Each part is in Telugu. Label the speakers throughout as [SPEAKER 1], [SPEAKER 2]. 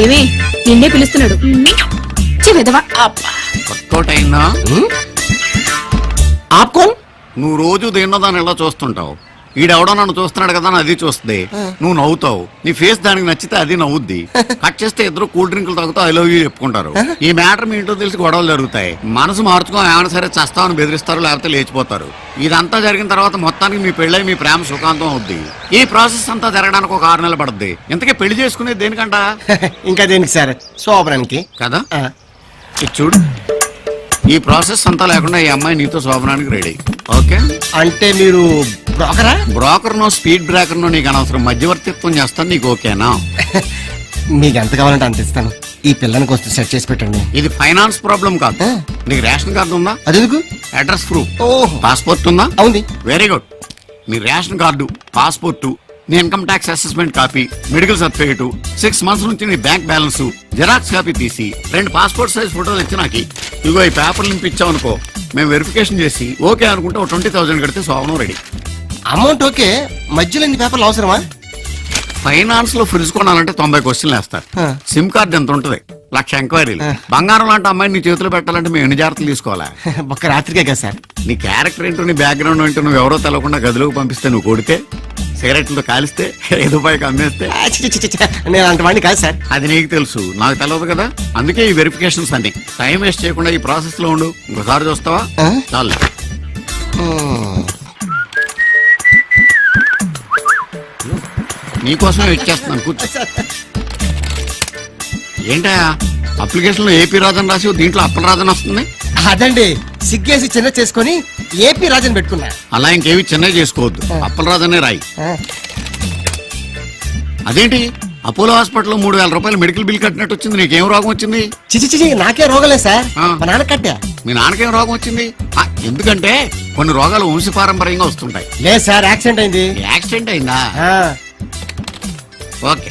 [SPEAKER 1] ఏమే నిన్నే పిలుస్తున్నాడు. విధవా
[SPEAKER 2] కొత్తోటైందా?
[SPEAKER 3] ఆప్కోన్
[SPEAKER 2] నువ్వు రోజు దేన్నో దాన్ని ఎలా చూస్తుంటావు. ఈడెవడో నన్ను చూస్తున్నాడు కదా అని అది చూస్తుంది. నువ్వు నవ్వుతావు. నీ ఫేస్ దానికి నచ్చితే అది నవ్వుద్ది. కట్ చేస్తే ఇద్దరు కూల్ డ్రింకులు తాగుతూ ఐ లవ్ యూ చెప్పుకుంటారు. ఈ మ్యాటర్ మీ ఇంట్లో తెలిసి గొడవలు జరుగుతాయి. మనసు మార్చుకో, ఏమైనా సరే చస్తామని బెదిరిస్తారు, లేకపోతే లేచిపోతారు. ఇదంతా జరిగిన తర్వాత మొత్తానికి మీ పెళ్ళై మీ ప్రేమ సుఖాంతం అవుద్ది. ఈ ప్రాసెస్ అంతా జరగడానికి ఒక 6 నెలలు పడుద్ది. ఇంతకీ పెళ్లి చేసుకునేది దేనికంట?
[SPEAKER 3] ఇంకా దేనికి సార్? శోభనానికి
[SPEAKER 2] కదా. ఇది చూడు, ఈ ప్రాసెస్ అంతా లేకుండా ఈ అమ్మాయి నీతో శోభనానికి రెడీ. ఓకే
[SPEAKER 3] అంటే మీరు బ్రోకరా?
[SPEAKER 2] Broker no speed breaker no నీకు అనవసరం. మధ్యవర్తిత్వం చేస్తాను. నీకు ఓకేనా?
[SPEAKER 3] మీకు ఎంత కావాలంటే అంత ఇస్తాను. ఈ పిల్లని కొంచెం సెట్ చేసి పెట్టండి.
[SPEAKER 2] ఇది ఫైనాన్స్ ప్రాబ్లం కాదు. నీకు రేషన్ కార్డు ఉందా?
[SPEAKER 3] అదెందుకు?
[SPEAKER 2] Address proof.
[SPEAKER 3] ఓహో,
[SPEAKER 2] పాస్పోర్ట్ ఉందా?
[SPEAKER 3] అవుంది.
[SPEAKER 2] Very good. నీ రేషన్ కార్డు, పాస్పోర్టు, నీ income tax assessment copy, medical certificate, 6 months నుంచి నీ బ్యాంక్ బ్యాలెన్స్, జిరాక్స్ కాపీ తీసి 2 పాస్పోర్ట్ సైజ్ ఫోటోలు ఇచ్చి నాకు ఇదిగో ఈ పేపర్లు నింపించావు అనుకో, మేము వెరిఫికేషన్ చేసి ఓకే అనుకుంటే 20,000 కడితే శోభనం రెడీ.
[SPEAKER 3] అమౌంట్ ఓకే, మధ్యలో ఇన్ని పేపర్లు అవసరమా?
[SPEAKER 2] ఫైనాన్స్ లో ఫ్రిడ్జ్ కొనాలంటే 90 క్వశ్చన్లు వేస్తారు. సిమ్ కార్డ్ ఎంత ఉంటది? 1,00,000 ఎంక్వైరీలు. బంగారం లాంటి అమ్మాయి నీ చేతిలో పెట్టాలంటే మేము ఎన్ని జాగ్రత్తలు తీసుకోవాలా?
[SPEAKER 3] ఒక్క రాత్రికే కదా సార్.
[SPEAKER 2] నీ క్యారెక్టర్ ఏంటో, నీ బ్యాక్గ్రౌండ్ ఏంటో నువ్వు ఎవరో తెలవకుండా గదిలోకి పంపిస్తే, నువ్వు కొడితే, సిగరెట్లతో కాలిస్తే, 5 రూపాయలకి అమ్మేస్తే,
[SPEAKER 3] నేను అలాంటి వాడిని కాదు సార్.
[SPEAKER 2] అది నీకు తెలుసు, నాకు తెలియదు కదా. అందుకే ఈ వెరిఫికేషన్స్ అన్ని. టైం వేస్ట్ చేయకుండా ఈ ప్రాసెస్ లో ఉండు. ఇంకోసారి చూస్తావా? చాలు. నీకోసమే వెయిట్ చేస్తున్నాను. కూర్చో. ఏంటా అప్లికేషన్ లో ఏపీ రాజన్ రాసి దీంట్లో అప్పల రాజన్ వస్తుంది?
[SPEAKER 3] అదండి, సిగ్గేసి చిన్న చేసుకుని ఏపీ రాజన్ పెట్టుకున్నా.
[SPEAKER 2] అలా ఇంకేవి చిన్నవి చేసుకోవద్దు, అప్పల రాజనే రాయి. అదేంటి అపోలో హాస్పిటల్లో 3,000 రూపాయలు మెడికల్ బిల్ కట్టినట్టు వచ్చింది. నీకేం రోగం వచ్చింది?
[SPEAKER 3] చిచి నాకే రోగం లేదు సార్, మా నాన్న కట్టా.
[SPEAKER 2] మీ నాన్నకేం రోగం వచ్చింది? ఎందుకంటే కొన్ని రోగాలు వంశపారంపర్యంగా వస్తుంటాయి.
[SPEAKER 3] లేదు సార్, యాక్సిడెంట్ అయింది.
[SPEAKER 2] యాక్సిడెంట్ అయిందా? ఓకే,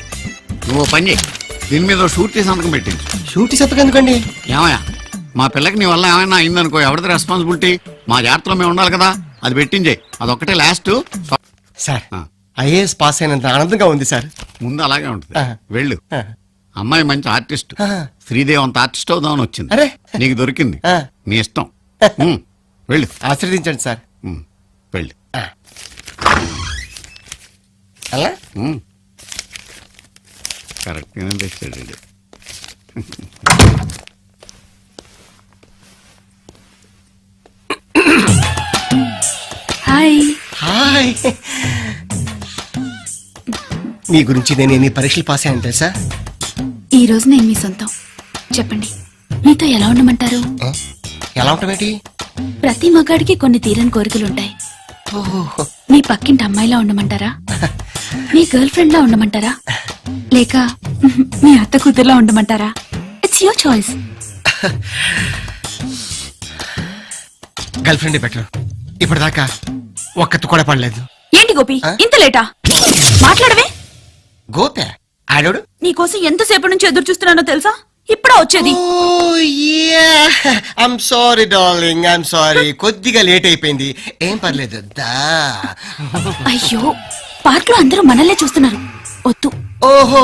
[SPEAKER 2] నువ్వు పని చేయి, దీని మీద షూరిటీ సంతకం పెట్టించు.
[SPEAKER 3] షూరిటీ సంతకం ఎందుకండి?
[SPEAKER 2] ఏమయ్యా, మా పిల్లకి నీ వల్ల ఏమైనా అయిందనుకో, ఎవరిది రెస్పాన్సిబిలిటీ? మా జాగ్రత్తలో మేము ఉండాలి కదా. అది పెట్టించేయి, అదొక్కటే లాస్ట్.
[SPEAKER 3] సార్, ఐఏఎస్ పాస్ అయినంత ఆనందంగా ఉంది సార్.
[SPEAKER 2] ముందు అలాగే ఉంటుంది. వెళ్ళు. అమ్మాయి మంచి ఆర్టిస్ట్, శ్రీదేవి అంత ఆర్టిస్ట్ అవుదామని వచ్చింది.
[SPEAKER 3] అరే,
[SPEAKER 2] నీకు దొరికింది. నీ ఇష్టం. వెళ్ళు.
[SPEAKER 3] ఆశీర్వదించండి సార్.
[SPEAKER 2] వెళ్ళు.
[SPEAKER 3] అలా
[SPEAKER 2] కరెక్ట్ గానే తెచ్చాడు.
[SPEAKER 1] హాయ్.
[SPEAKER 3] హాయ్. మీ గురించి నేను ఎన్ని పరీక్షలు పాస్ అయ్యాను తెలుసా?
[SPEAKER 1] ఈ రోజు నేను మీ సొంతం. చెప్పండి, మీతో ఎలా ఉండమంటారు?
[SPEAKER 3] ఎలా ఉంటామేంటి?
[SPEAKER 1] ప్రతి మగాడికి కొన్ని తీరని కోరికలుంటాయి. మీ పక్కింటి అమ్మాయిలా ఉండమంటారా? మీ గర్ల్ ఫ్రెండ్ లా ఉండమంటారా? లేక మీ అత్త కూతురులా ఉండమంటారా? It's your choice.
[SPEAKER 3] Girlfriend better. ఇప్పటిదాకా ఒక్కతు కూడా పడలేదు.
[SPEAKER 1] ఏంటి గోపి, ఇంత లేటా? మాట్లాడవే.
[SPEAKER 3] గోపే ఆడోడు
[SPEAKER 1] నీకోసం ఎంతసేపు నుంచి ఎదురు చూస్తున్నానో తెలుసా? ఇప్పుడా వచ్చేది?
[SPEAKER 3] I'm sorry darling, I'm sorry. కొద్దిగా లేట్ అయిపోయింది. ఏం పర్లేదు దా.
[SPEAKER 1] అయ్యో, పార్క్ లో అందరూ మనల్నే చూస్తున్నారు. వద్దు.
[SPEAKER 3] ఓహో,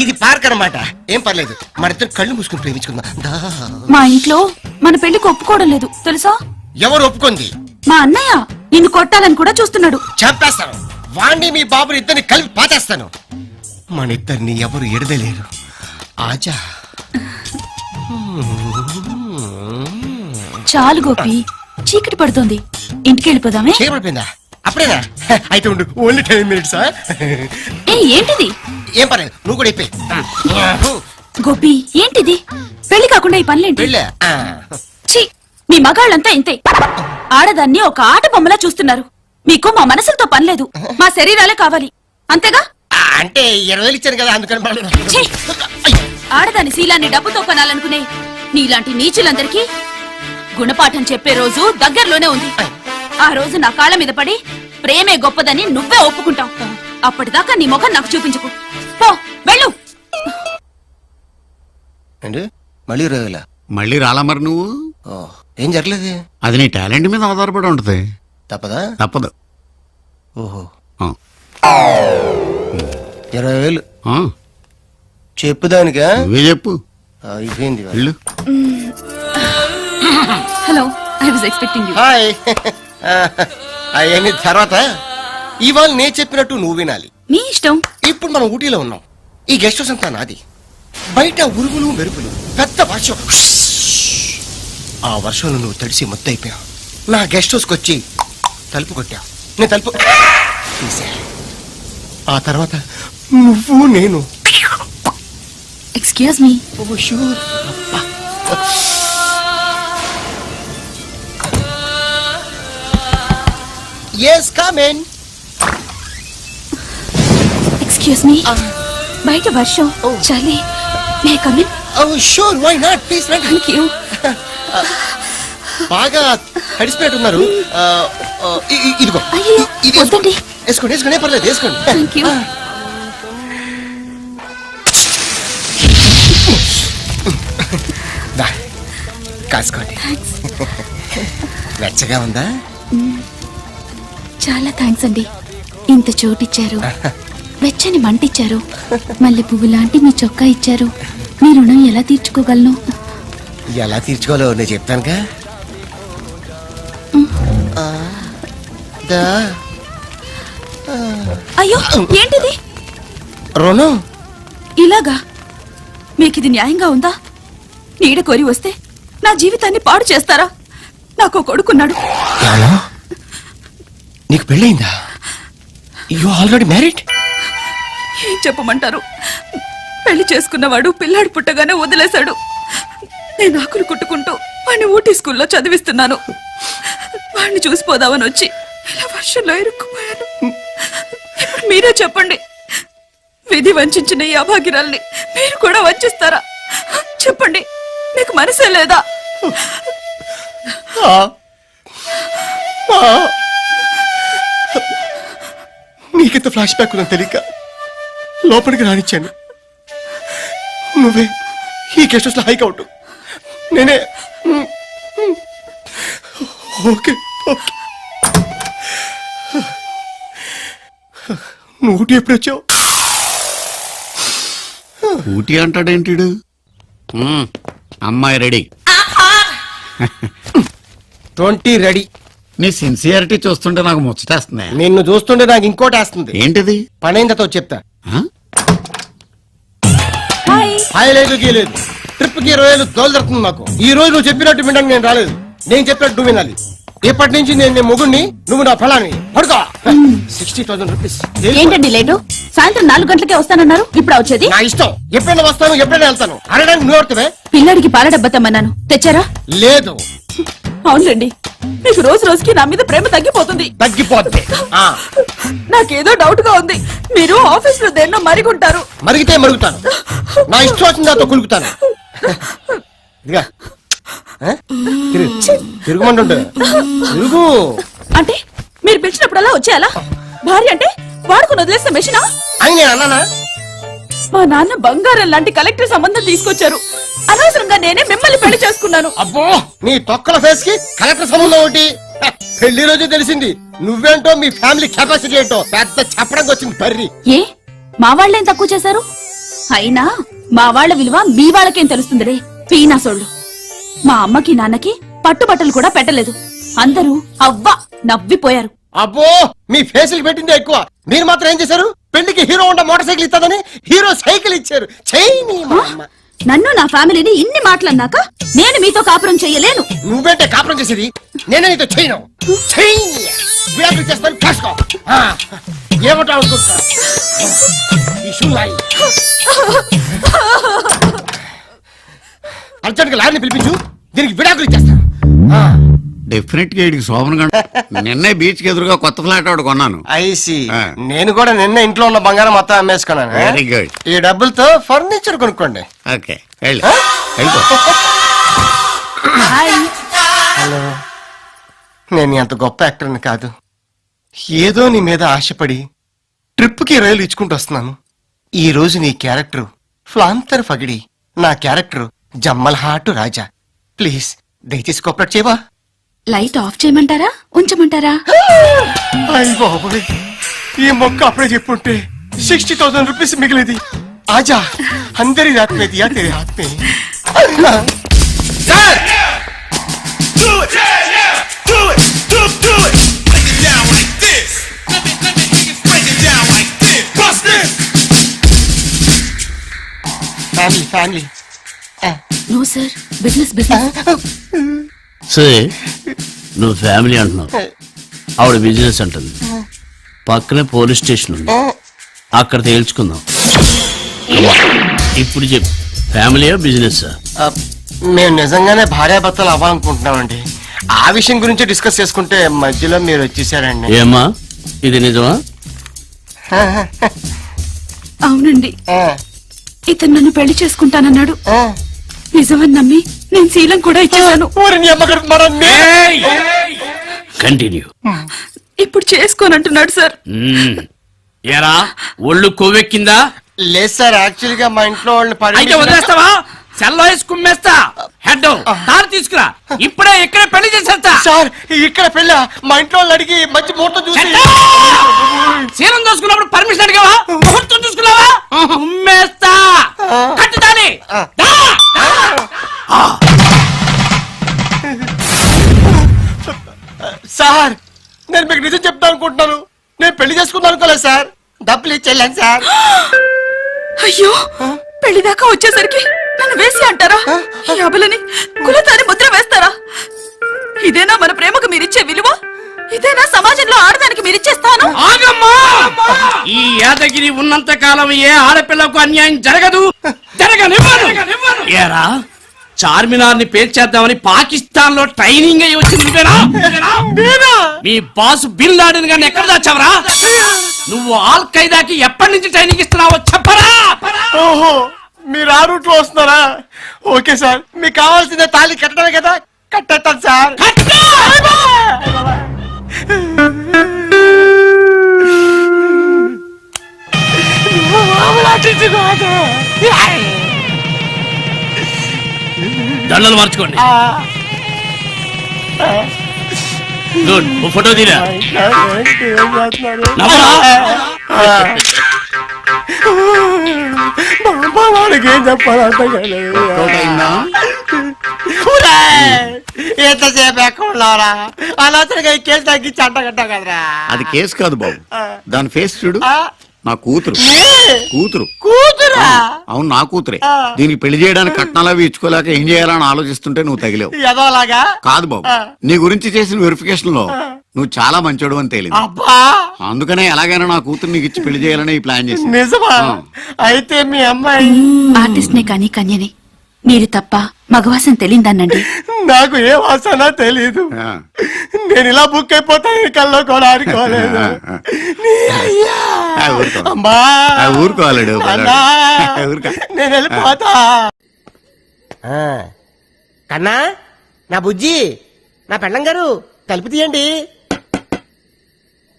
[SPEAKER 3] ఇది పార్క్ అన్నమాట. ఏం పర్లేదు, మరిద్దరు కళ్ళు మూసుకుని ప్రేమించుకుందాం దా.
[SPEAKER 1] మా ఇంట్లో మన పెళ్లికి ఒప్పుకోవడం లేదు తెలుసా?
[SPEAKER 3] ఎవరు ఒప్పుకుంది?
[SPEAKER 1] మా అన్నయ్య నిన్ను కొట్టాలని కూడా చూస్తున్నాడు.
[SPEAKER 3] చంపేస్తాను వాణ్ణి, మీ బాబుని ఇద్దరిని కలిపి పాచేస్తాను. మన ఇద్దరిని ఎవరు ఎడదలేరు. ఆజా.
[SPEAKER 1] చాలు గోపి, చీకటి పడుతోంది. ఇంటికి వెళ్ళిపోదామే.
[SPEAKER 3] చేయబడిపోయిందా? అప్పుడేనా? అయితే ఉండు, ఓన్లీ 10 minutes.
[SPEAKER 1] ఏంటిది?
[SPEAKER 3] ఏం పర్లేదు, నువ్వు కూడా అయిపోయి.
[SPEAKER 1] గోపి, ఏంటిది? పెళ్లి కాకుండా ఈ పనులేంటి? ఛీ, మీ మగాళ్ళంతా ఇంతే. ఆడదాన్ని ఒక ఆట బొమ్మలా చూస్తున్నారు. మీకు మా మనసులతో పనిలేదు, మా శరీరాలే కావాలి, అంతేగా?
[SPEAKER 3] అంటే 20,000 ఇచ్చాను కదా, అందుకని.
[SPEAKER 1] ఛీ, ఆడదాని శీలాన్ని డబ్బుతో కొనాలనుకునే నీలాంటి నీచులందరికీ గుణపాఠం చెప్పే రోజు దగ్గరలోనే ఉంది. ఆ రోజు నా కాళ్ళ మీద పడి ప్రేమే గొప్పదని నువ్వే ఒప్పుకుంటావు. అప్పటిదాకా నీ ముఖం నాకు చూపించుకు. పో, వెళ్ళు.
[SPEAKER 3] మళ్ళీ
[SPEAKER 2] మళ్ళీ రాలా మరి నువ్వు?
[SPEAKER 3] ఏం జరగలేదు.
[SPEAKER 2] అది నీ టాలెంట్ మీద ఆధారపడి ఉంటది.
[SPEAKER 3] తప్పదా?
[SPEAKER 2] తప్పదు.
[SPEAKER 3] ఓహో, 20,000. చెప్పుదానికా
[SPEAKER 2] నువ్వే చెప్పు.
[SPEAKER 3] అయిపోయింది
[SPEAKER 2] వెళ్ళు.
[SPEAKER 1] Hello, I was expecting you.
[SPEAKER 3] Hi అవన్నీ తర్వాత ఇవాళ నేను చెప్పినట్టు నువ్వు వినాలి.
[SPEAKER 1] మీ ఇష్టం.
[SPEAKER 3] ఇప్పుడు మనం ఊటీలో ఉన్నాం. ఈ గెస్ట్ హౌస్ అంతా నాది. బయట ఉరుములు మెరుపులు, పెద్ద వర్షం. ఆ వర్షంలో నువ్వు తడిసి మొత్తైపోయావు. నా గెస్ట్ హౌస్కి వచ్చి తలుపు కొట్టావు. నేను తలుపు తీసా. ఆ తర్వాత నువ్వు నేను.
[SPEAKER 1] Excuse me.
[SPEAKER 3] Yes come in.
[SPEAKER 1] Excuse me. బయట వర్షం, చలి. May come in?
[SPEAKER 3] Oh sure, why not? Please రండి.
[SPEAKER 1] Thank you.
[SPEAKER 3] బాగా తడిసిపోతున్నారు. ఇదిగో
[SPEAKER 1] అయ్యో,
[SPEAKER 3] ఇది
[SPEAKER 1] వద్దండి.
[SPEAKER 3] వేసుకోండి వేసుకోండి, పర్లేదు వేసుకోండి.
[SPEAKER 1] Thank you.
[SPEAKER 3] దా, కాసుకోండి. వెచ్చగా ఉందా?
[SPEAKER 1] చాలా థ్యాంక్స్ అండి. ఇంత చోటిచ్చారు, వెచ్చని మంటిచ్చారు, మల్లె పువ్వు లాంటి మీ చొక్కా ఇచ్చారు. మీ రుణం ఎలా తీర్చుకోగలను?
[SPEAKER 3] ఎలా తీర్చుకోవాలో నేను చెప్తానుగా. దా,
[SPEAKER 1] అయ్యో, ఏంటిది?
[SPEAKER 3] రుణం
[SPEAKER 1] ఇలాగా? మీకిది న్యాయంగా ఉందా? నీడ కోరి వస్తే నా జీవితాన్ని పాడు చేస్తారా? నాకు కొడుకున్నాడు.
[SPEAKER 3] ఎలా? నీకు పెళ్ళయిందా? You already married?
[SPEAKER 1] ఏం చెప్పమంటారు? పెళ్లి చేసుకున్నవాడు పిల్లాడు పుట్టగానే వదిలేశాడు. నేను ఆకులు కుట్టుకుంటూ వాడిని ఊటీ స్కూల్లో చదివిస్తున్నాను. వాడిని చూసిపోదామని వచ్చి ఇలా వర్షంలో ఇరుక్కుపోయాను. ఇప్పుడు మీరే చెప్పండి, విధి వంచిన ఈ అభాగ్యురాల్ని మీరు కూడా వంచిస్తారా? చెప్పండి, మీకు మనసే లేదా?
[SPEAKER 3] నీకింత ఫ్లాష్ బ్యాక్ ఉందని తెలియక లోపలికి రానిచ్చాను. నువ్వే ఈ గెస్ట్ హౌస్ లో హైక్ అవుట్, నేనే. Okay okay. నువ్వు ఊటీ ఎప్పుడు వచ్చావు?
[SPEAKER 2] ఊటీ అంటాడేంటిడు? అమ్మాయి రెడీ.
[SPEAKER 3] 20 రెడీ.
[SPEAKER 2] నీ సిన్సియారిటీ చూస్తుంటే నాకు ముచ్చటేస్తుంది.
[SPEAKER 3] నిన్ను చూస్తుంటే నాకు ఇంకోటి వేస్తుంది.
[SPEAKER 2] ఏంటిది?
[SPEAKER 3] పనైందతో చెప్తా.
[SPEAKER 2] ఆ?
[SPEAKER 3] హాయ్ లేదు గీ లేదు. ట్రిప్ కి 20 ఏళ్ళు తోలు జరుగుతుంది నాకు. ఈ రోజు నువ్వు చెప్పినట్టు వినడానికి నేను రాలేదు. నేను చెప్పినట్టు నువ్వు వినాలి. ఇప్పటి నుంచి నేను మొగుడిని, నువ్వు నా ఫలాన్ని. పడుకో. 60,000 రూపీస్.
[SPEAKER 1] ఏంటండి లేటు? సాయంత్రం 4 గంటలకే వస్తానన్నారు, ఇప్పుడు వచ్చేది?
[SPEAKER 3] నా ఇష్టం. ఎప్పుడైనా వస్తాను, ఎప్పుడైనా వెళ్తాను. అడగడానికి నువ్వు ఎవరితోవే?
[SPEAKER 1] పిల్లాడికి పాల డబ్బా తెమ్మన్నాను, తెచ్చారా?
[SPEAKER 3] లేదు.
[SPEAKER 1] అవునండి, మీకు రోజు రోజుకి నా మీద ప్రేమ తగ్గిపోతుంది.
[SPEAKER 3] తగ్గిపోద్ది.
[SPEAKER 1] నాకేదో డౌట్ గా ఉంది. మీరు ఆఫీస్ లో దేన్నో మరిగుంటారు.
[SPEAKER 3] మరిగితే మరుగుతాను. నా ఇష్టం వచ్చిన దాంతో కులుకుతాను. ఇదిగా తిరుగుమంటుంటే తిరుగు.
[SPEAKER 1] అంటే మీరు పిలిచినప్పుడల్లా వచ్చేయాలా? భార్య అంటే వాడుకుని వదిలేసిన మెషినా?
[SPEAKER 3] అయినా అన్నానా?
[SPEAKER 1] మా నాన్న బంగారం లాంటి కలెక్టర్ సంబంధం తీసుకొచ్చారు. అనవసరంగా నేనే మిమ్మల్ని పెళ్లి చేసుకున్నాను.
[SPEAKER 3] అబ్బో, నీ తొక్కల ఫేస్ కి కలెక్టర్ సంబంధం ఒకటి. పెళ్లి రోజు తెలిసింది నువ్వేంటో, మీ ఫ్యామిలీ కెపాసిటీ ఏంటో. పెద్ద చెప్పడానికి వచ్చింది పర్రి.
[SPEAKER 1] ఏ మా వాళ్ళేం తక్కువ చేశారు? అయినా మా వాళ్ళ విలువ మీ వాళ్ళకేం తెలుస్తుందిరే పీనాసోళ్ళు. మా అమ్మకి నాన్నకి పట్టుబట్టలు కూడా పెట్టలేదు. అందరూ అవ్వ నవ్విపోయారు.
[SPEAKER 3] అబ్బో, మీ ఫేసులు పెట్టిందే ఎక్కువ. మీరు మాత్రం ఏం చేశారు? పెళ్లికి హీరో ఉండ మోటార్ సైకిల్ ఇస్తాదని హీరో సైకిల్ ఇచ్చారు.
[SPEAKER 1] నన్ను నా ఫ్యామిలీని ఇన్ని మాటలన్నాక నేను మీతో కాపురం చెయ్యలేను.
[SPEAKER 3] నువ్వేంటే కాపురం చేసేది? నేనే నీతో చేయను. విడాకులు చేస్తాను, కాసుకో. ఏమంటా అనుకుంటా? అర్జెంట్ గా లారీని పిలిపించు, దీనికి విడాకులు ఇచ్చేస్తాను.
[SPEAKER 2] డెఫినెట్ గా ఇడికి శోభన గంట. నిన్నే బీచ్ కి ఎదురుగా కొత్త ఫ్లాట్ ఒకటి కొన్నాను.
[SPEAKER 3] ఐసి, నేను కూడా నిన్న ఇంట్లో ఉన్న బంగారం మొత్తం అమ్మేసుకున్నాను.
[SPEAKER 2] Very good.
[SPEAKER 3] ఈ డబ్బులతో ఫర్నిచర్ కొనుక్కోండి.
[SPEAKER 2] ఓకే, వెళ్ళిపో.
[SPEAKER 3] హలో, నేను అంత గొప్ప యాక్టర్ని కాదు. ఏదో నీ మీద ఆశపడి ట్రిప్ కి రైలు ఇచ్చుకుంటూ వస్తున్నాను. ఈ రోజు నీ క్యారెక్టర్ ఫ్లాంతర్ ఫగిడి, నా క్యారెక్టర్ జమ్మల్ హాటు రాజా. ప్లీజ్ దయచేసి కోఆపరేట్ చేయవా?
[SPEAKER 1] లైట్ ఆఫ్ చేయమంటారా, ఉంచమంటారా?
[SPEAKER 3] అయ్య బాబోయ్, ఈ మొక్క అప్పుడే చెప్పుంటే 60,000 రూపీస్ మిగిలేది. ఆజా అందరి रात में दिया तेरे हाथ में
[SPEAKER 4] Do it, do it, do it. Break it down like this. Let me hear you break it down like this. Bust this.
[SPEAKER 3] Family
[SPEAKER 1] no sir business business
[SPEAKER 5] సరే నువ్వు ఫ్యామిలీ అంటున్నావు, ఆవిడ బిజినెస్ అంటుంది. పక్కనే పోలీస్ స్టేషన్ ఉంది, అక్కడ తేల్చుకుందాం. ఇప్పుడు చెప్పు, ఫ్యామిలీయా బిజినెస్?
[SPEAKER 3] మేము నిజంగానే భార్యాభర్తలు అవ్వాలనుకుంటున్నామండి. ఆ విషయం గురించి డిస్కస్ చేసుకుంటే మధ్యలో మీరు వచ్చేసారండి.
[SPEAKER 5] ఏమ్మా ఇది నిజమా?
[SPEAKER 1] అవునండి,
[SPEAKER 3] ఆ,
[SPEAKER 1] ఇతను నన్ను పెళ్లి చేసుకుంటానన్నాడు.
[SPEAKER 3] ఆ.
[SPEAKER 1] నిజమని నమ్మి నేను శీలం కూడా ఇచ్చేసాను.
[SPEAKER 3] ఊరి నీ అమ్మ కడుపు మాడ నే-
[SPEAKER 5] కంటిన్యూ.
[SPEAKER 1] ఇప్పుడు చేసుకోనంటున్నాడు సార్.
[SPEAKER 5] ఏరా ఒళ్ళు కొవ్వెక్కిందా?
[SPEAKER 3] లేదు సార్, యాక్చువల్ గా మా ఇంట్లో వాళ్ళని
[SPEAKER 5] అయితే
[SPEAKER 3] permission-
[SPEAKER 5] వదిలేస్తావా? సెల్లో వేసి కుమ్మేస్తా. హెడ్ తారు తీసుకురా, ఇప్పుడే ఇక్కడే పెళ్లి చేసేస్తా.
[SPEAKER 3] సార్ ఇక్కడ పెళ్ళ మా ఇంట్లో వాళ్ళు అడిగి మంచి ముహూర్తం చూసి
[SPEAKER 5] సీనం చూసుకున్నప్పుడు పర్మిషన్ అడిగావా? ముహూర్తం చూసుకున్నావా? కుమ్మేస్తా. కట్టుదాని.
[SPEAKER 3] సార్ నేను మీకు నిజం చెప్తా అనుకుంటున్నాను. నేను పెళ్లి చేసుకుందాం అనుకోలేదు సార్, డబ్బులు ఇచ్చేళ్ళాను సార్.
[SPEAKER 1] అయ్యో, పెళ్లి దాకా వచ్చేసరికి నన్ను వేసి అంటారా? ఈ అబలని కులతాని ముద్ర వేస్తారా? ఇదేనా మన ప్రేమకు మీరిచ్చే విలువ? ఇదేనా సమాజంలో ఆడదానికి మీరిచ్చే స్థానం?
[SPEAKER 5] ఆగమ్మా! ఈ యాదగిరి ఉన్నంత కాలం ఏ ఆడపిల్లకు అన్యాయం జరగదు, జరగనివ్వను. ఏరా చార్మినార్ ని పేల్చేద్దామని పాకిస్తాన్ లో ట్రైనింగ్ అయ్యి వచ్చింది నువ్వేనా? మీ బాస్ బిన్ లాడెన్ గారిని ఎక్కడ దాచావరా? నువ్వు ఆల్ ఖైదాకి ఎప్పటి నుంచి ట్రైనింగ్ ఇస్తున్నావో చెప్పరా?
[SPEAKER 3] ఓహో మీరు ఆ రూట్ లో వస్తున్నారా? ఓకే సార్, మీకు కావాల్సిన తాళి కట్టడమే కదా, కట్టేస్తాను సార్.
[SPEAKER 5] దండలు మార్చుకోండి. గుడ్, ఓ ఫోటో తీరా. నవ్వరా?
[SPEAKER 3] వాడికి ఏం చెప్పాలి అర్థం కాలేదు. ఎంతసేపు ఎక్కడున్నారా? అనవసరంగా ఈ కేసు తగ్గించి అంటగట్టా కదరా.
[SPEAKER 2] అది కేసు కాదు బాబు, దాని ఫేస్ చూడు.
[SPEAKER 3] ఆ,
[SPEAKER 2] నా కూతురు కూతురు
[SPEAKER 3] కూతురా?
[SPEAKER 2] అవును, నా కూతురే. దీనికి పెళ్లి చేయడానికి కట్నాలు అవి ఇచ్చుకోలేక ఏం చేయాలని ఆలోచిస్తుంటే నువ్వు తగిలేవు.
[SPEAKER 3] ఎదోలాగా
[SPEAKER 2] కాదు బాబు, నీ గురించి చేసిన వెరిఫికేషన్ లో నువ్వు చాలా మంచోడు అని తేలింది.
[SPEAKER 3] అబ్బా
[SPEAKER 2] అందుకనే ఎలాగైనా నా కూతురు నీకు ఇచ్చి పెళ్లి చేయాలని ఈ ప్లాన్ చేసింది.
[SPEAKER 3] నిజమా?
[SPEAKER 2] ఆ.
[SPEAKER 3] అయితే మీ అమ్మాయి
[SPEAKER 1] ఆర్టిస్ట్ నే కానీ కన్యని. మీరు తప్ప మగవాసం తెలియదానండి.
[SPEAKER 3] నాకు ఏ వాసన తెలీదు.
[SPEAKER 2] ఆ.
[SPEAKER 3] నేను ఇలా బుక్ అయిపోతాను కల్లో కూడా ఆడుకోలేదు. నీ అయ్యా.
[SPEAKER 2] ఆ, ఊరుకో.
[SPEAKER 3] అమ్మా.
[SPEAKER 2] ఆ, ఊరుకోవాలడు.
[SPEAKER 3] అన్నా.
[SPEAKER 2] ఊరుకో.
[SPEAKER 3] నేను వెళ్ళిపోతా. కన్నా, నా బుజ్జి, నా పెళ్ళం గారు తలుపు తీయండి.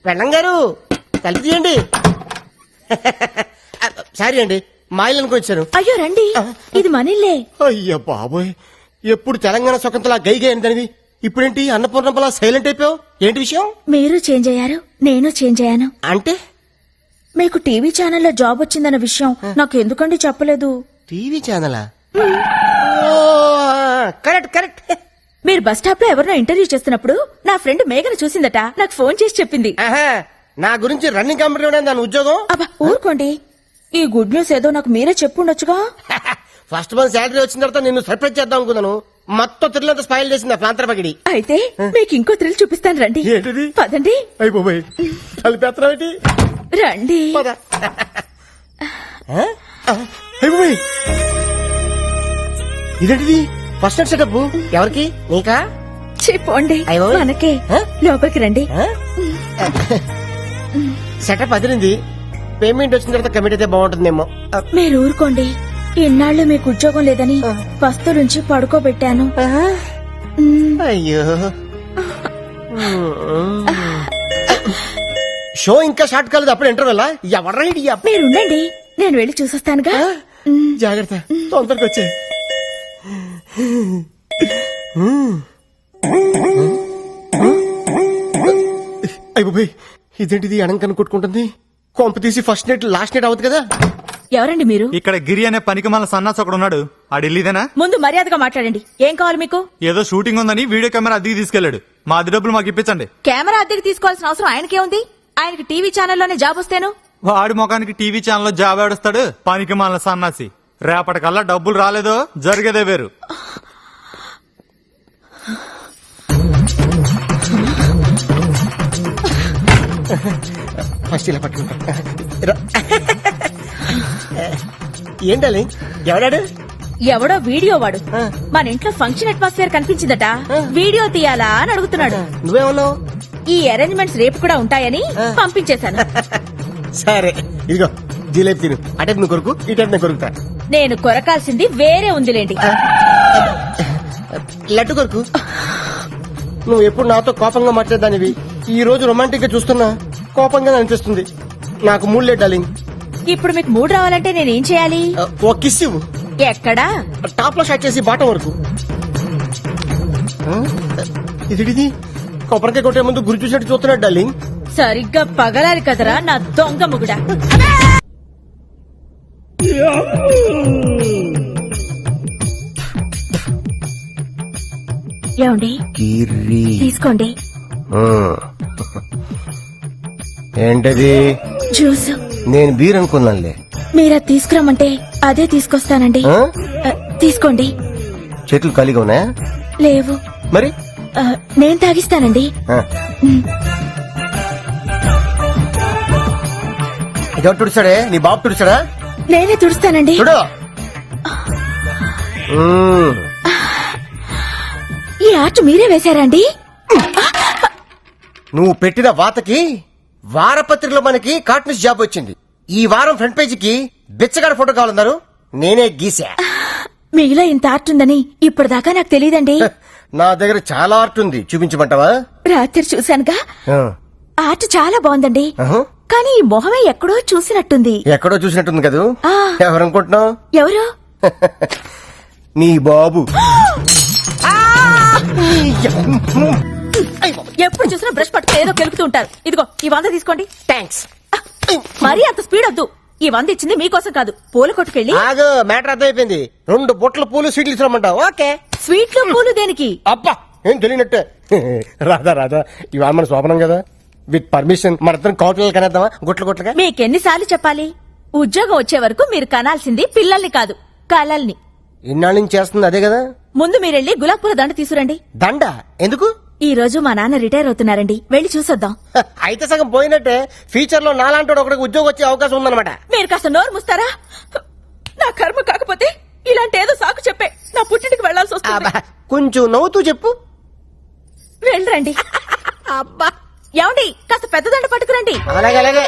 [SPEAKER 3] పెళ్ళం గారు తలుపు తీయండి. సారీ అండి, మా ఇల్లు అనుకొచ్చాను.
[SPEAKER 6] అయ్యో రండి, ఇది మనిల్లే.
[SPEAKER 3] అయ్యో బాబోయ్, ఎప్పుడు తెలంగాణ స్వతంత్ర గైగా ఏంటనివి, ఇప్పుడేంటి అన్నపూర్ణంపలా సైలెంట్ అయిపోయావు? ఏంటి విషయం?
[SPEAKER 6] మీరు చేంజ్ అయ్యారు, నేను చేంజ్ అయ్యాను.
[SPEAKER 3] అంటే
[SPEAKER 6] మీకు టీవీ ఛానల్లో జాబ్ వచ్చిందన్న విషయం నాకు ఎందుకండి చెప్పలేదు?
[SPEAKER 3] టీవీ ఛానలా? Correct correct.
[SPEAKER 6] మీరు బస్ స్టాప్ లో ఎవరినో ఇంటర్వ్యూ చేస్తున్నప్పుడు నా ఫ్రెండ్ మేఘను చూసిందట, నాకు ఫోన్ చేసి చెప్పింది.
[SPEAKER 3] నా గురించి రన్నింగ్ కంపెనీ దాని ఉద్యోగం.
[SPEAKER 6] అబ్బా ఊరుకోండి, ఈ గుడ్ న్యూస్ ఏదో నాకు మీరే చెప్పుండొచ్చుగా.
[SPEAKER 3] ఫస్ట్ మంత్ శాలరీ వచ్చిన తర్వాత నిన్ను సర్ప్రైజ్ చేద్దాం అనుకున్నాను. మొత్తం త్రిల్లంతా స్పాయిల్ చేసింది ఆ ప్రాంతర పగిడి.
[SPEAKER 6] అయితే మీకు ఇంకో థ్రిల్ చూపిస్తాను రండి.
[SPEAKER 3] ఏంటిది?
[SPEAKER 6] పదండి.
[SPEAKER 3] అయిపోయి కలిపేత్రం
[SPEAKER 6] రండి.
[SPEAKER 3] అయిపోయి ఇదేంటిది? ఫస్ట్ నైట్ సెటప్ ఎవరికి? నీకా?
[SPEAKER 6] చెప్పండి
[SPEAKER 3] అయ్యో.
[SPEAKER 6] మనకే.
[SPEAKER 3] ఆ?
[SPEAKER 6] లోపలికి రండి.
[SPEAKER 3] సెటప్ అదిరింది. పేమెంట్ వచ్చిన తర్వాత కమిట్ అయితే బాగుంటుందేమో.
[SPEAKER 6] మీరు ఊరుకోండి, ఇన్నాళ్ళు మీకు ఉద్యోగం లేదని పస్తు నుంచి పడుకోబెట్టాను.
[SPEAKER 3] అయ్యో, షో ఇంకా స్టార్ట్ కాలేదు, అప్పుడు ఇంటర్వెల్. ఎవరైడి?
[SPEAKER 6] మీరుండండి, నేను వెళ్ళి చూసొస్తానుగా.
[SPEAKER 3] జాగ్రత్త, తొందరగా వచ్చే. అయిపోయి ఇదేంటిది? అనంకను కొట్టుకుంటుంది. కొంప తీసి ఫస్ట్ నైట్ లాస్ట్ నైట్ అవుతుంది కదా.
[SPEAKER 6] ఎవరండి మీరు?
[SPEAKER 7] ఇక్కడ గిరి అనే పనికి మన సన్నాసి ఒకడు ఉన్నాడు. ఆ ఢిల్లీదేనా?
[SPEAKER 6] ముందు మర్యాదగా మాట్లాడండి. ఏం కావాలి మీకు?
[SPEAKER 7] ఏదో షూటింగ్ ఉందని వీడియో కెమెరా అద్దెకి తీసుకెళ్లాడు. మా అద్దె డబ్బులు మాకు ఇప్పించండి.
[SPEAKER 6] కెమెరా అద్దెకి తీసుకోవాల్సిన అవసరం ఆయనకేముంది? ఆయనకి టీవీ ఛానల్లోనే జాబ్ వస్తేను.
[SPEAKER 7] వాడి ముఖానికి టీవీ ఛానల్లో జాబ్ ఆడుస్తాడు పనికి మన సన్నాసి. రేపటికల్లా డబ్బులు రాలేదో జరిగేదే వేరు.
[SPEAKER 3] ఫస్ట్ ఇలా పట్టుకుంటా. ఏంటది ఎవడాడు?
[SPEAKER 6] ఎవడో వీడియో వాడు మన ఇంట్లో ఫంక్షన్ అట్మాస్ఫియర్ కనిపించిందట. వీడియో తీయాలా అని అడుగుతున్నాడు.
[SPEAKER 3] నువ్వేమన్నావు?
[SPEAKER 6] ఈ అరేంజ్మెంట్స్ రేపు కూడా ఉంటాయని పంపించేశాను.
[SPEAKER 3] సరే ఇదిగో జిలేబీ తిను. అటే నువ్వు కొరుకు, ఇటే నేను కొరుకుతా.
[SPEAKER 6] నేను కొరకాల్సింది వేరే ఉందిలేండి.
[SPEAKER 3] లడ్డు కొరుకు. నువ్వు ఎప్పుడు నాతో కోపంగా మాట్లాడదానివి. ఈ రోజు రొమాంటిక్ గా చూస్తున్నా కోపంగా అనిపిస్తుంది. నాకు మూడు లేదు డార్లింగ్.
[SPEAKER 6] ఇప్పుడు మీకు మూడు రావాలంటే నేనేం చేయాలి?
[SPEAKER 3] ఓ కిస్ ఇవ్వు.
[SPEAKER 6] ఎక్కడా?
[SPEAKER 3] టాప్ లో షాట్ చేసి బాటం వరకు. ఇది కొబ్బరికాయ కొట్టే ముందు గురి చూసినట్టు చూస్తున్నాడు డార్లింగ్.
[SPEAKER 6] సరిగ్గా పగలాలి కదరా నా దొంగ ముగుడా. ఏమండి తీసుకోండి.
[SPEAKER 3] ఏంటది?
[SPEAKER 6] జ్యూస్.
[SPEAKER 3] నేను బీర్ అనుకున్నానులే.
[SPEAKER 6] మీరా తీసుకురమ్మంటే అదే తీసుకొస్తానండి. తీసుకోండి.
[SPEAKER 3] చేతులు ఖాళీగా ఉన్నాయా?
[SPEAKER 6] లేవు.
[SPEAKER 3] మరి
[SPEAKER 6] నేను తాగిస్తానండి.
[SPEAKER 3] ఎవరు తుడిచాడే? నీ బాబు తుడిచాడా?
[SPEAKER 6] నేనే తుడుస్తానండి.
[SPEAKER 3] చూడు.
[SPEAKER 6] ఈ ఆర్ట్ మీరే వేశారండి?
[SPEAKER 3] నువ్వు పెట్టిన వాతకి వారపత్రికలో మనకి కార్టూనిస్ట్ జాబ్ వచ్చింది. ఈ వారం ఫ్రంట్ పేజీకి బిచ్చగాడ ఫోటో కావాలన్నారు. నేనే గీసా.
[SPEAKER 6] మీలో ఇంత ఆర్ట్ ఉందని ఇప్పటిదాకా నాకు తెలియదండి.
[SPEAKER 3] నా దగ్గర చాలా ఆర్ట్ ఉంది. చూపించమంటావా?
[SPEAKER 6] రాత్రి చూశానుగా. ఆర్ట్ చాలా బాగుందండి. కానీ ఈ మొహమే ఎక్కడో చూసినట్టుంది.
[SPEAKER 3] ఎక్కడో చూసినట్టుంది కదూ.
[SPEAKER 6] ఆ.
[SPEAKER 3] ఎవరనుకుంటున్నావు?
[SPEAKER 6] ఎవరు?
[SPEAKER 3] నీ బాబు.
[SPEAKER 6] ఎప్పుడు చూసినా బ్రష్ పట్టుకుని ఏదో కెలుపుతూ ఉంటారు. ఇదిగో ఈ 100 తీసుకోండి.
[SPEAKER 3] థ్యాంక్స్.
[SPEAKER 6] మరీ అంత స్పీడ్ వద్దు. ఈ 100 ఇచ్చింది మీకోసం కాదు, పూల కొట్టుకెళ్ళి.
[SPEAKER 3] ఆగు, మ్యాటర్ అర్థమైపోయింది. 2 బొట్ల పూలు స్వీట్లు ఇస్తామంటావు. ఓకే.
[SPEAKER 6] స్వీట్లు పూలు దేనికి?
[SPEAKER 3] అబ్బా ఏం తెలియనట్టే. రాధా ఇవాళ మన శోభనం కదా. విత్ పర్మిషన్ మన ఇద్దరం కౌటలు కనేద్దామా? గుట్లుగా.
[SPEAKER 6] మీకెన్నిసార్లు చెప్పాలి? ఉద్యోగం వచ్చే వరకు మీరు కనాల్సింది పిల్లల్ని కాదు, కలల్ని.
[SPEAKER 3] ఇన్నాళ్ళ నుంచి చేస్తుంది అదే కదా.
[SPEAKER 6] ముందు మీరెళ్ళి గులాబ్ పూల దండ తీసుకురండి.
[SPEAKER 3] దండ ఎందుకు?
[SPEAKER 6] ఈ రోజు మా నాన్న రిటైర్ అవుతున్నారండి. వెళ్ళి చూసొద్దాం.
[SPEAKER 3] అయితే సగం పోయినట్టే. ఫ్యూచర్ లో నాలాంటి ఒకటికి ఉద్యోగం వచ్చే అవకాశం ఉందన్నమాట.
[SPEAKER 6] మీరు కాస్త నోరు ముస్తారా? నా కర్మ కాకపోతే ఇలాంటి ఏదో సాకు చెప్పే నా పుట్టింటికి వెళ్లాల్సి వస్తుంది.
[SPEAKER 3] కొంచెం నవ్వుతూ చెప్పు.
[SPEAKER 6] వెళ్ళరండి. అబ్బా ఏమండి, కాస్త పెద్ద దండ పట్టుకురండి.
[SPEAKER 3] అలాగే.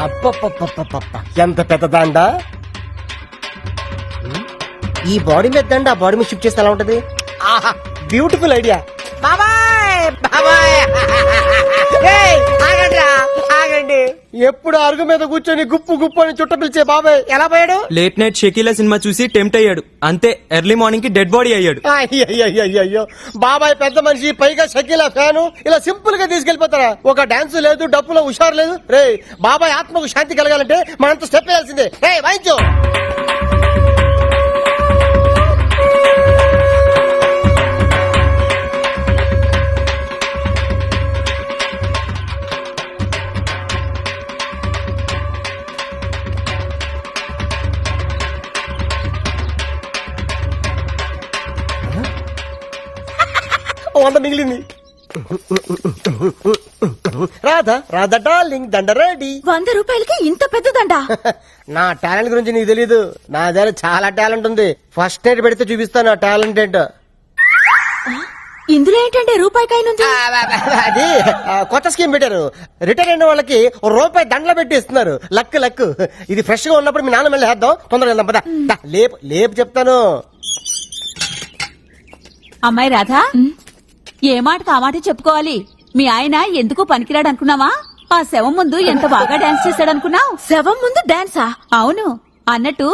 [SPEAKER 3] అప్ప ఎంత పెద్ద దండ. ఈ బాడీ మీద దండ ఆ బాడీ మీద షిఫ్ట్ చేస్తే ఎలా ఉంటది? ఆహా బ్యూటిఫుల్ ఐడియా. ఆగండి. ఎప్పుడు అరుగు మీద కూర్చొని గుప్పు అని చుట్ట పిలిచే బాబాయ్ ఎలా పోయాడు?
[SPEAKER 8] లేట్ నైట్ షకీలా సినిమా చూసి టెంప్ట్ అయ్యాడు. అంతే ఎర్లీ మార్నింగ్ కి డెడ్ బాడీ అయ్యాడు.
[SPEAKER 3] అయ్యో బాబాయ్ పెద్ద మనిషి, పైగా షకీలా ఫ్యాను. ఇలా సింపుల్ గా తీసుకెళ్లిపోతారా? ఒక డాన్స్ లేదు, డప్పులో హుషారు లేదు. రే బాబాయ్ ఆత్మకు శాంతి కలగాలంటే మనంత స్టెప్ వేయాల్సిందే. రే వాయించు. వంద మిగిలింది. రాధా డార్లింగ్ దండ రెడీ.
[SPEAKER 6] 100 రూపాయలకి ఇంత పెద్ద దండ?
[SPEAKER 3] నా టాలెంట్ గురించి నీకు తెలీదు. నా దగ్గర చాలా టాలెంట్ ఉంది. ఫస్ట్ నైట్ పెడితే చూపిస్తాను నా టాలెంట్ ఏంటో.
[SPEAKER 6] ఇందులో ఏంటంటే రూపాయికాయనుంది.
[SPEAKER 3] అది కొత్త స్కీమ్ పెట్టారు. రిటైర్ అయిన వాళ్ళకి రూపాయి దండలు పెట్టి ఇస్తున్నారు. లక్. ఇది ఫ్రెష్ గా ఉన్నప్పుడు మీ నాన్న మళ్ళీ వేద్దాం. తొందరగా వెళ్దాం పద. లేపు చెప్తాను.
[SPEAKER 1] అమ్మాయి రాధా, ఏ మాటకు ఆ మాట చెప్పుకోవాలి. మీ ఆయన ఎందుకు పనికిరాడు అనుకున్నావా? ఆ శవం ముందు ఎంత బాగా డాన్స్ చేశాడనుకున్నావు?
[SPEAKER 6] శవం ముందు డాన్సా?
[SPEAKER 1] అవును,
[SPEAKER 6] అన్నట్టు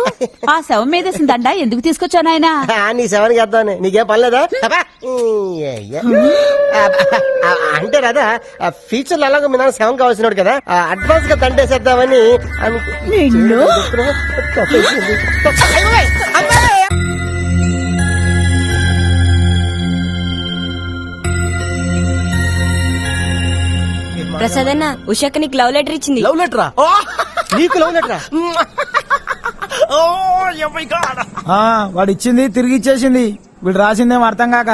[SPEAKER 6] ఆ శవం మీద దండ ఎందుకు తీసుకొచ్చావు నాయనా?
[SPEAKER 3] నీ సెవెన్కి వేద్దామని నీకేం పర్లేదా? అంటే రాదా ఫ్యూచర్ లో అలాగే మీ నాన్న సెవెన్ కావాల్సినాడు కదా, అడ్వాన్స్ గా దండేసేద్దామని
[SPEAKER 6] నిన్ను?
[SPEAKER 9] ప్రసాద్ అన్న ఉషాక నీకు లవ్ లెటర్ ఇచ్చింది.
[SPEAKER 3] లవ్ లెటరా? నీకు లవ్ లెటరా?
[SPEAKER 10] వాడు ఇచ్చింది తిరిగి ఇచ్చేసింది, వీడు రాసిందేం అర్థం కాక.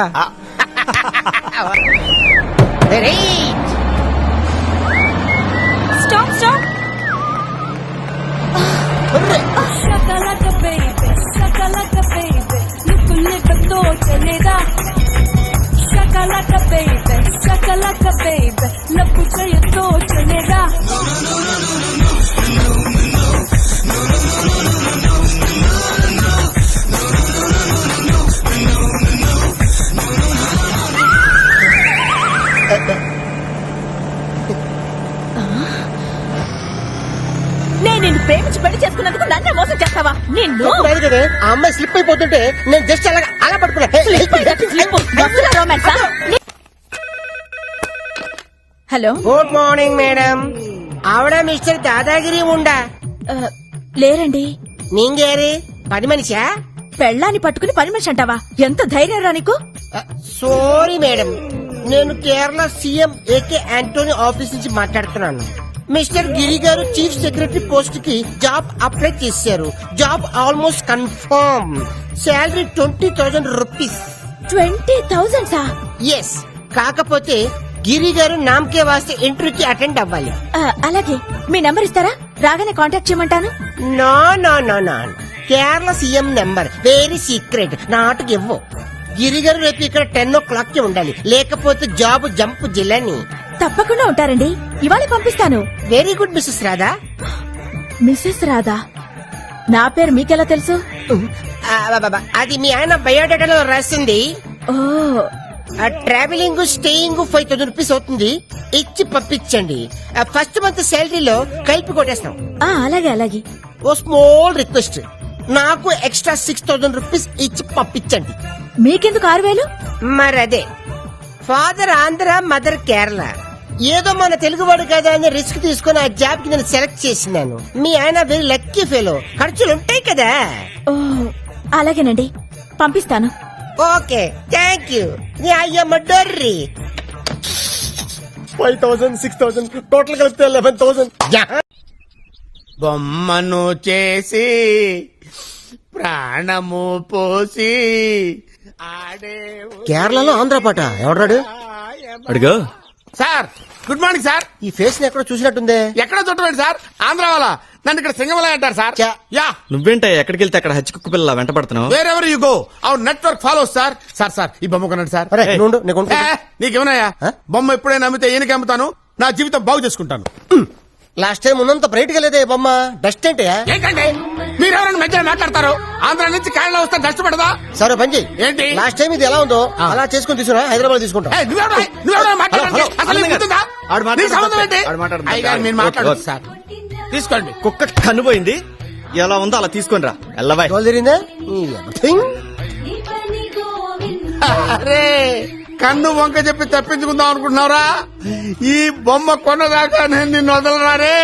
[SPEAKER 6] Stop stop. నేను నిన్ను ప్రేమించి పెళ్లి చేసుకున్నందుకు నన్నే మోసం చేస్తావా? నిన్ను
[SPEAKER 3] కదా ఆ అమ్మాయి స్లిప్ అయిపోతుంటే నేను జస్ట్ అలా పట్టుకున్నా.
[SPEAKER 6] రోమాన్సా? Hello,
[SPEAKER 3] good morning madam. ఆవిడ మిస్టర్ దాదాగిరి ఉండా?
[SPEAKER 6] లేరండి.
[SPEAKER 3] నీంగేరి పని మనిషా?
[SPEAKER 6] పెళ్ళాన్ని పట్టుకుని పని మనిషి అంటావా? ఎంత ధైర్యం రా నీకు?
[SPEAKER 3] సారీ మేడం, నేను కేరళ సీఎం ఏకే ఆంటోనీ ఆఫీస్ నుంచి మాట్లాడుతున్నాను. మిస్టర్ గిరి గారు చీఫ్ సెక్రటరీ పోస్ట్ కి జాబ్ అప్లై చేశారు. Job almost confirm. Salary 20,000 rupees.
[SPEAKER 6] 20,000 సా?
[SPEAKER 3] ఎస్, కాకపోతే గిరి గారు నామకే వాస్తే ఇంటర్వ్యూకి అటెండ్ అవ్వాలి.
[SPEAKER 6] అలాగే, మీ నెంబర్ ఇస్తారా? రాగానే కాంటాక్ట్ చేయమంటాను.
[SPEAKER 3] No no no no, Kerala CM number very secret, not give. Giri garu రేపు ఇక్కడ 10 o'clock కి ఉండాలి, లేకపోతే జాబ్ జంప్ జిల్లని.
[SPEAKER 6] తప్పకుండా ఉంటారండి, ఇవాళ పంపిస్తాను.
[SPEAKER 3] Very good Mrs Radha.
[SPEAKER 6] Mrs Radha? నా పేరు మీకెలా తెలుసు?
[SPEAKER 3] అది మీ ఆయన బయోడేటాలో రాసింది.
[SPEAKER 6] ఓ,
[SPEAKER 3] ట్రావెలింగ్ స్టేయింగ్ 5,000 రూపీస్ అవుతుంది, ఇచ్చి పంపించండి. ఫస్ట్ మంత్ శాలరీలో కలిపి కొట్టేస్తాం.
[SPEAKER 6] అలాగే అలాగే.
[SPEAKER 3] ఓ స్మాల్ రిక్వెస్ట్, నాకు ఎక్స్ట్రా 6,000 రూపీస్ ఇచ్చి పంపించండి.
[SPEAKER 6] మీకెందుకు 6,000?
[SPEAKER 3] మరదే, ఫాదర్ ఆంధ్ర, మదర్ కేరళ. ఏదో మన తెలుగువాడు కదా అని రిస్క్ తీసుకుని ఆ జాబ్ కి నేను సెలెక్ట్ చేసినాను. మీ ఆయన వెరీ లక్కీ ఫెలో, ఖర్చులు ఉంటాయి కదా.
[SPEAKER 6] ఓ, అలాగేనండి, పంపిస్తాను.
[SPEAKER 3] Okay, thank you. అయ్యమ్మ డర్రీ. 5,000, 6,000 టోటల్ కలిపితే 11,000.
[SPEAKER 5] బొమ్మను చేసి ప్రాణము పోసి ఆడే.
[SPEAKER 3] కేరళలో ఆంధ్ర పాట ఎవడాడు?
[SPEAKER 8] అడుగు.
[SPEAKER 5] Sir good morning sir.
[SPEAKER 3] ఈ ఫేస్ ని ఎక్కడో చూసినట్టుందే.
[SPEAKER 5] ఎక్కడ చుట్టండి సార్, ఆంధ్ర వాళ్ళ. నన్ను ఇక్కడ సింగమలై అంటారు సార్.
[SPEAKER 3] చా.
[SPEAKER 5] యా,
[SPEAKER 8] నువ్వేంటే ఎక్కడికి వెళ్తే అక్కడ హచ్చి కుక్క పిల్ల వెంట పడుతున్నావు?
[SPEAKER 5] Wear ever you go our network follows sir. Sir sir ఈ బొమ్మ కొనండి సార్.
[SPEAKER 3] అరే, నువ్వు ఉండు, నేను కొనుక్కుంటా.
[SPEAKER 5] నీకేమన్నాయా? బొమ్మ ఎప్పుడైనా అమ్మితే ఈయనకి అమ్ముతాను, నా జీవితం బాగు చేసుకుంటాను.
[SPEAKER 3] లాస్ట్ టైం ఉన్నంత బ్రైట్ గా లేదే బొమ్మ. డస్ట్ ఏంటి?
[SPEAKER 5] ఏంటండి మీరెవరైనా మధ్యలో మాట్లాడతారు? ఆంధ్ర నుంచి కేరళ వస్తే డస్ట్ పడదా?
[SPEAKER 3] సరే పంచి
[SPEAKER 5] ఏంటి?
[SPEAKER 3] లాస్ట్ టైం ఇది ఎలా ఉందో అలా చేసుకుని తీసుకురా, హైదరాబాద్ తీసుకుంటా.
[SPEAKER 5] నువ్వేవరా మాట్లాడండి?
[SPEAKER 8] హలో,
[SPEAKER 5] అసలు నీకు గుర్తుందా?
[SPEAKER 8] ఆడు మాట్లాడు.
[SPEAKER 5] నీకు సంబంధం ఏంటి?
[SPEAKER 8] ఆడు మాట్లాడు.
[SPEAKER 5] అయ్యగారు మీరు మాట్లాడొచ్చు సార్. తీసుకోండి.
[SPEAKER 8] కుక్క కన్నుపోయింది, ఎలా ఉందో అలా తీసుకొని రా. ఎల్లబాయ్.
[SPEAKER 3] జరిగిందా?
[SPEAKER 5] అరే, కన్ను వంక చెప్పి తప్పించుకుందాం అనుకుంటున్నావురా? ఈ బొమ్మ కొన్నదాకా నేను నిన్ను వదలరా రే.